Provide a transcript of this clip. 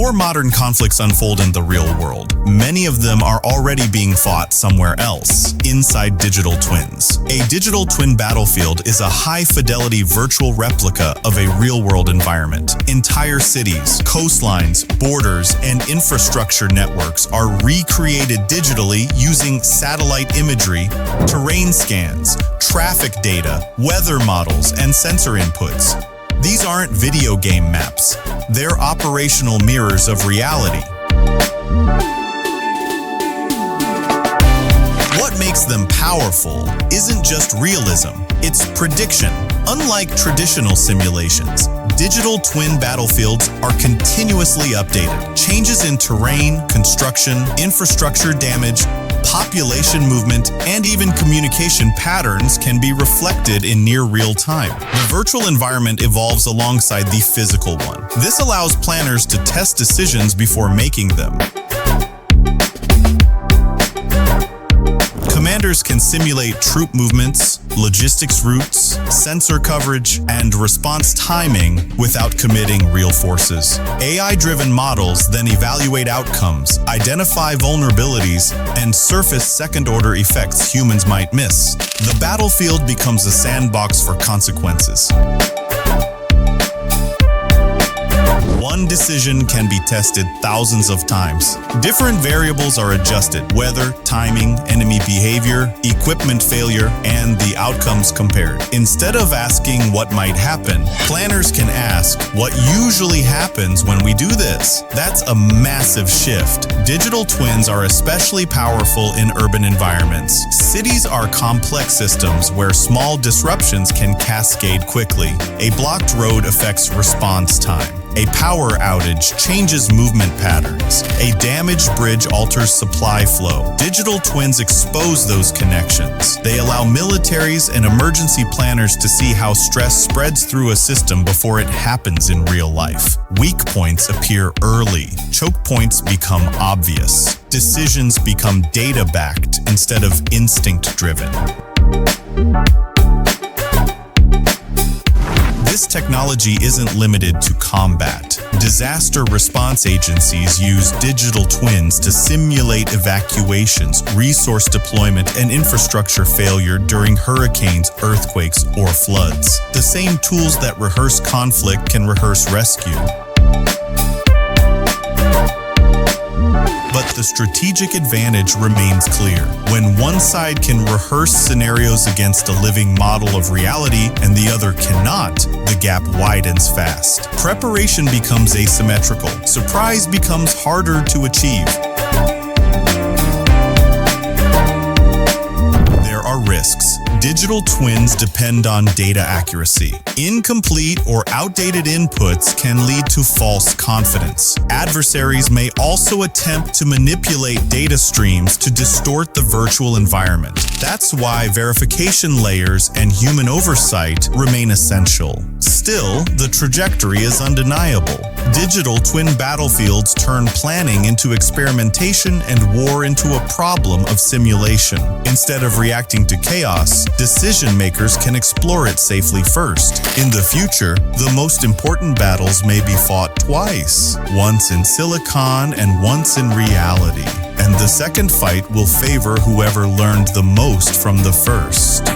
Before modern conflicts unfold in the real world, many of them are already being fought somewhere else, inside digital twins. A digital twin battlefield is a high-fidelity virtual replica of a real-world environment. Entire cities, coastlines, borders, and infrastructure networks are recreated digitally using satellite imagery, terrain scans, traffic data, weather models, and sensor inputs. These aren't video game maps. They're operational mirrors of reality. What makes them powerful isn't just realism, it's prediction. Unlike traditional simulations, digital twin battlefields are continuously updated. Changes in terrain, construction, infrastructure damage, population movement, and even communication patterns can be reflected in near real time. The virtual environment evolves alongside the physical one. This allows planners to test decisions before making them. Commanders can simulate troop movements, logistics routes, sensor coverage, and response timing without committing real forces. AI-driven models then evaluate outcomes, identify vulnerabilities, and surface second-order effects humans might miss. The battlefield becomes a sandbox for consequences. One decision can be tested thousands of times. Different variables are adjusted: weather, timing, enemy behavior, equipment failure, and the outcomes compared. Instead of asking what might happen, planners can ask, what usually happens when we do this? That's a massive shift. Digital twins are especially powerful in urban environments. Cities are complex systems where small disruptions can cascade quickly. A blocked road affects response time. A power outage changes movement patterns. A damaged bridge alters supply flow. Digital twins expose those connections. They allow militaries and emergency planners to see how stress spreads through a system before it happens in real life. Weak points appear early. Choke points become obvious. Decisions become data-backed instead of instinct-driven. This technology isn't limited to combat. Disaster response agencies use digital twins to simulate evacuations, resource deployment, and infrastructure failure during hurricanes, earthquakes, or floods. The same tools that rehearse conflict can rehearse rescue. But the strategic advantage remains clear. When one side can rehearse scenarios against a living model of reality and the other cannot, the gap widens fast. Preparation becomes asymmetrical. Surprise becomes harder to achieve. There are risks. Digital twins depend on data accuracy. Incomplete or outdated inputs can lead to false confidence. Adversaries may also attempt to manipulate data streams to distort the virtual environment. That's why verification layers and human oversight remain essential. Still, the trajectory is undeniable. Digital twin battlefields turn planning into experimentation and war into a problem of simulation. Instead of reacting to chaos, decision makers can explore it safely first. In the future, the most important battles may be fought twice, once in silicon and once in reality. And the second fight will favor whoever learned the most from the first.